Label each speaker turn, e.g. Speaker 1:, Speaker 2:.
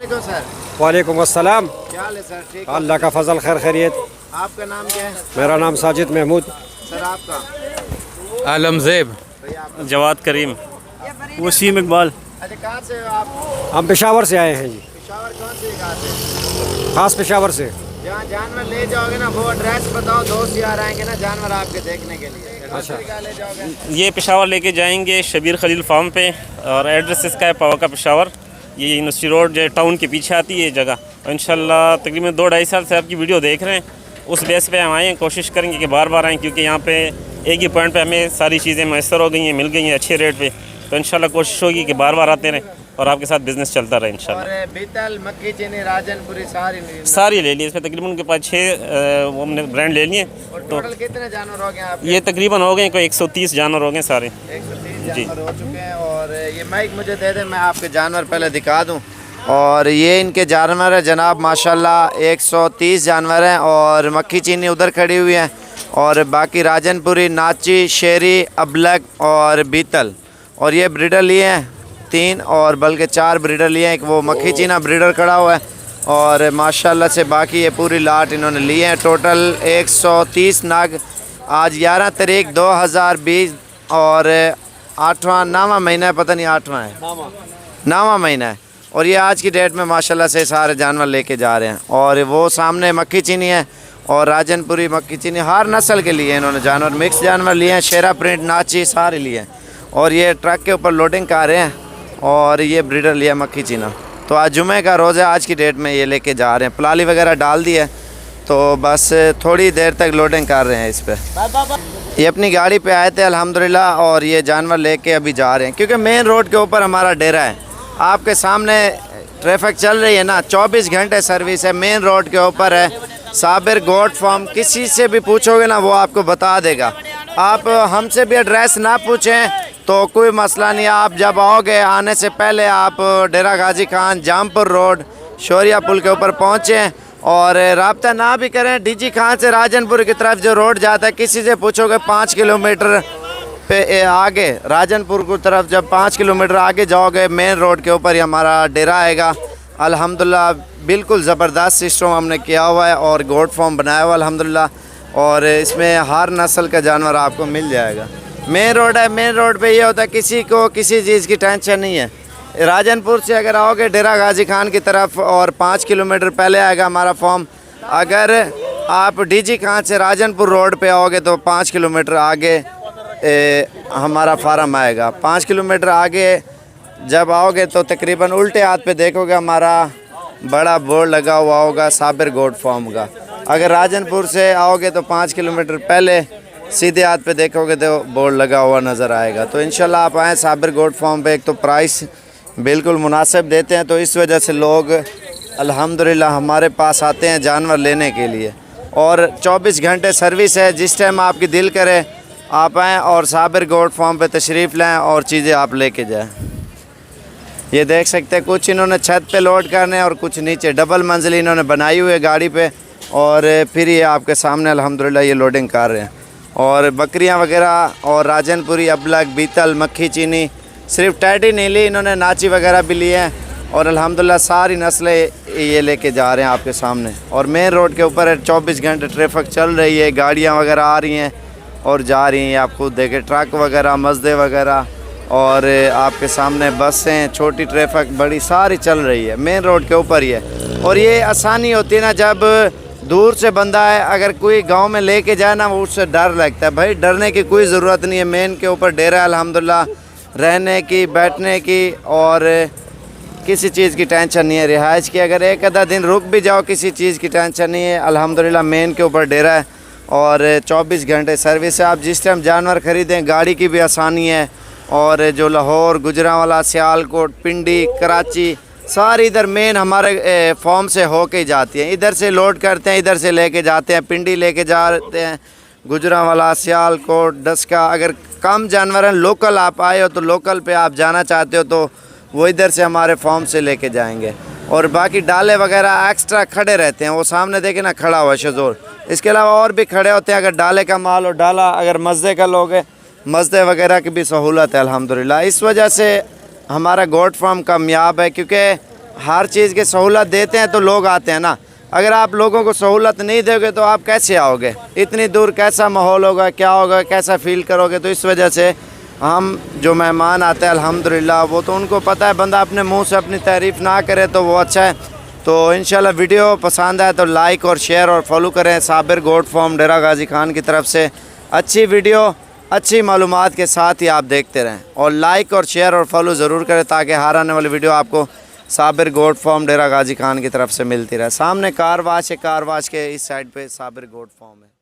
Speaker 1: देखो सर।
Speaker 2: वालेकुम अस्सलाम।
Speaker 1: क्या हाल है सर? ठीक है।
Speaker 2: अल्लाह का फजल खैर खैरियत।
Speaker 1: आपका नाम क्या है?
Speaker 2: मेरा नाम साजिद महमूद।
Speaker 1: सर आपका?
Speaker 3: आलम ज़ेब,
Speaker 1: भैया आपका?
Speaker 4: जवाद करीम, वसीम इकबाल।
Speaker 1: अच्छा कहाँ से हो आप?
Speaker 2: हम पेशावर से आए हैं जी।
Speaker 1: पेशावर कौन सी जगह से?
Speaker 2: खास पेशावर से।
Speaker 1: जहाँ जानवर ले जाओगे ना वो एड्रेस बताओ, दोस्त यार आएंगे ना जानवर आपके देखने के लिए।
Speaker 2: अच्छा।
Speaker 1: कहाँ ले जाओगे?
Speaker 4: ये पेशावर लेके जाएंगे शबीर खलील फार्म पे, और एड्रेस इसका है पावका पेशावर। ये यूनिवर्सिटी रोड जो टाउन के पीछे आती है ये जगह। और इंशाल्लाह तकरीबन 2-2.5 साल से आपकी वीडियो देख रहे हैं, उस बेस पे हम आए हैं। कोशिश करेंगे कि बार बार आएँ, क्योंकि यहाँ पे एक ही पॉइंट पे हमें सारी चीज़ें मैसर हो गई हैं, मिल गई हैं अच्छे रेट पे। तो इंशाल्लाह कोशिश होगी कि बार बार आते रहें और आपके साथ बिज़नेस चलता रहे इंशाल्लाह।
Speaker 1: और बीतल, मक्खी चीनी, राजनपुरी
Speaker 4: सारी ले ली इसमें, तकरीबन उनके पास 6 हमने ब्रांड ले लिए।
Speaker 1: और
Speaker 4: तो
Speaker 1: टोटल कितने जानवर हो गए आपके?
Speaker 4: ये तकरीबन हो गए कोई 130 जानवर हो गए सारे।
Speaker 1: 130
Speaker 4: जी।
Speaker 1: जानवर हो चुके हैं। और ये माइक मुझे दे दें, मैं आपके जानवर पहले दिखा दूं। और ये इनके जानवर है जनाब, माशाल्लाह 130 जानवर हैं। और मक्खी चीनी उधर खड़ी हुई है, और बाकी राजनपुरी, नाची, शेरी, अबलक और बीतल। और ये ब्रीडर लिए हैं 3, और बल्कि 4 ब्रीडर लिए हैं। एक वो मक्खी चीना ब्रीडर खड़ा हुआ है, और माशाल्लाह से बाकी ये पूरी लाट इन्होंने लिए हैं। टोटल 130 नाग। आज 11 तारीख 2020 और 9वां महीना है, पता नहीं 8वां है, 9वां महीना है। और ये आज की डेट में माशाल्लाह से सारे जानवर लेके जा रहे हैं। और वो सामने मक्खी चीनी है और राजनपुरी, मक्खी चीनी, हर नस्ल के लिए इन्होंने जानवर, मिक्स जानवर लिए हैं। शेरा प्रिंट, नाची सारे लिए हैं। और ये ट्रक के ऊपर लोडिंग कर रहे हैं। और ये ब्रीडर लिया मक्खी चीना। तो आज जुमे का रोज़ है, आज की डेट में ये लेके जा रहे हैं। प्लाली वगैरह डाल दी है, तो बस थोड़ी देर तक लोडिंग कर रहे हैं इस पर। ये अपनी गाड़ी पे आए थे अल्हम्दुलिल्लाह, और ये जानवर लेके अभी जा रहे हैं, क्योंकि मेन रोड के ऊपर हमारा डेरा है। आपके सामने ट्रैफिक चल रही है ना, 24 घंटे सर्विस है, मेन रोड के ऊपर है। साबिर गोट फार्म, किसी से भी पूछोगे ना वो आपको बता देगा। आप हमसे भी एड्रेस ना पूछें तो कोई मसला नहीं। आप जब आओगे, आने से पहले आप डेरा गाजी खान, जामपुर रोड, शौरिया पुल के ऊपर पहुँचें। और रब्ता ना भी करें, डीजी खान से राजनपुर की तरफ जो रोड जाता है, किसी से पूछोगे 5 किलोमीटर पे आगे, राजनपुर की तरफ जब 5 किलोमीटर आगे जाओगे, मेन रोड के ऊपर ही हमारा डेरा आएगा। अल्हम्दुलिल्लाह बिल्कुल ज़बरदस्त सिस्टम हमने किया हुआ है, और गोट फार्म बनाया हुआ अल्हम्दुलिल्लाह। और इसमें हर नस्ल का जानवर आपको मिल जाएगा। मेन रोड है, मेन रोड पे ये होता है किसी को किसी चीज़ की टेंशन नहीं है। राजनपुर से अगर आओगे डेरा गाजी खान की तरफ, और 5 किलोमीटर पहले आएगा हमारा फार्म। अगर आप डीजी खान से राजनपुर रोड पे आओगे तो 5 किलोमीटर आगे हमारा फार्म आएगा। 5 किलोमीटर आगे जब आओगे तो तकरीबन उल्टे हाथ पे देखोगे हमारा बड़ा बोर्ड लगा हुआ होगा साबिर गोट फार्म का। अगर राजनपुर से आओगे तो 5 किलोमीटर पहले सीधे हाथ पे देखोगे तो बोर्ड लगा हुआ नज़र आएगा। तो इंशाल्लाह आप आएँ साबिर गोट फार्म पे। एक तो प्राइस बिल्कुल मुनासिब देते हैं, तो इस वजह से लोग अल्हम्दुलिल्लाह हमारे पास आते हैं जानवर लेने के लिए। और 24 घंटे सर्विस है, जिस टाइम आपकी दिल करे आप आएँ और साबिर गोट फार्म पे तशरीफ़ लाएँ और चीज़ें आप लेके जाएँ। ये देख सकते हैं कुछ इन्होंने छत पे लोड करने और कुछ नीचे, डबल मंजिल इन्होंने बनाई हुई है गाड़ी पे। और फिर ये आपके सामने अल्हम्दुलिल्लाह ये लोडिंग कर रहे हैं। और बकरियां वगैरह और राजनपुरी, अबलक, बीतल, मक्खी चीनी, सिर्फ टैडी नहीं ली इन्होंने, नाची वगैरह भी लिए हैं। और अल्हम्दुलिल्लाह सारी नस्लें ये लेके जा रहे हैं आपके सामने। और मेन रोड के ऊपर 24 घंटे ट्रैफिक चल रही है, गाड़ियाँ वगैरह आ रही हैं और जा रही हैं। आप खुद देखें, ट्रक वगैरह, मज़दे वगैरह, और आपके सामने बसें, छोटी ट्रैफिक बड़ी सारी चल रही है, मेन रोड के ऊपर ही है। और ये आसानी होती है ना, जब दूर से बंदा है अगर कोई गांव में लेके जाए ना, वो उससे डर लगता है। भाई डरने की कोई ज़रूरत नहीं है, मेन के ऊपर डेरा है अल्हम्दुलिल्लाह, रहने की, बैठने की और किसी चीज़ की टेंशन नहीं है। रिहाइश की अगर एक आधा दिन रुक भी जाओ, किसी चीज़ की टेंशन नहीं है। अल्हम्दुलिल्लाह मेन के ऊपर डेरा है और 24 घंटे सर्विस है। आप जिस टाइम जानवर ख़रीदें, गाड़ी की भी आसानी है। और जो लाहौर, गुजरांवाला, सियालकोट, पिंडी, कराची, सारी इधर मेन हमारे फॉर्म से होके जाती हैं। इधर से लोड करते हैं, इधर से लेके जाते हैं, पिंडी लेके जाते हैं, गुजरांवाला, सियालकोट, डस्का। अगर कम जानवर हैं, लोकल आप आए हो तो लोकल पे आप जाना चाहते हो तो वो इधर से हमारे फॉर्म से लेके जाएंगे। और बाकी डाले वगैरह एक्स्ट्रा खड़े रहते हैं, वो सामने देखे ना खड़ा हुआ शजोर। इसके अलावा और भी खड़े होते हैं, अगर डाले का माल हो डाला, अगर मज़दे का लोग है मज़दे वगैरह की भी सहूलत है अल्हम्दुलिल्लाह। इस वजह से हमारा गोट फार्म कामयाब है, क्योंकि हर चीज़ की सहूलत देते हैं तो लोग आते हैं ना। अगर आप लोगों को सहूलत नहीं दोगे तो आप कैसे आओगे? इतनी दूर कैसा माहौल होगा, क्या होगा, कैसा फ़ील करोगे? तो इस वजह से हम जो मेहमान आते हैं अल्हम्दुलिल्लाह, वो तो उनको पता है, बंदा अपने मुंह से अपनी तारीफ़ ना करे तो वो अच्छा है। तो इंशाल्लाह वीडियो पसंद आए तो लाइक और शेयर और फॉलो करें साबिर गोट फार्म डेरा गाजी खान की तरफ से। अच्छी वीडियो अच्छी मालूमात के साथ ही आप देखते रहें और लाइक और शेयर और फॉलो ज़रूर करें ताकि हर आने वाली वीडियो आपको साबिर गोट फार्म डेरा गाजी खान की तरफ से मिलती रहे। सामने कार वाश है, कार वाश के इस साइड पे साबिर गोट फार्म है।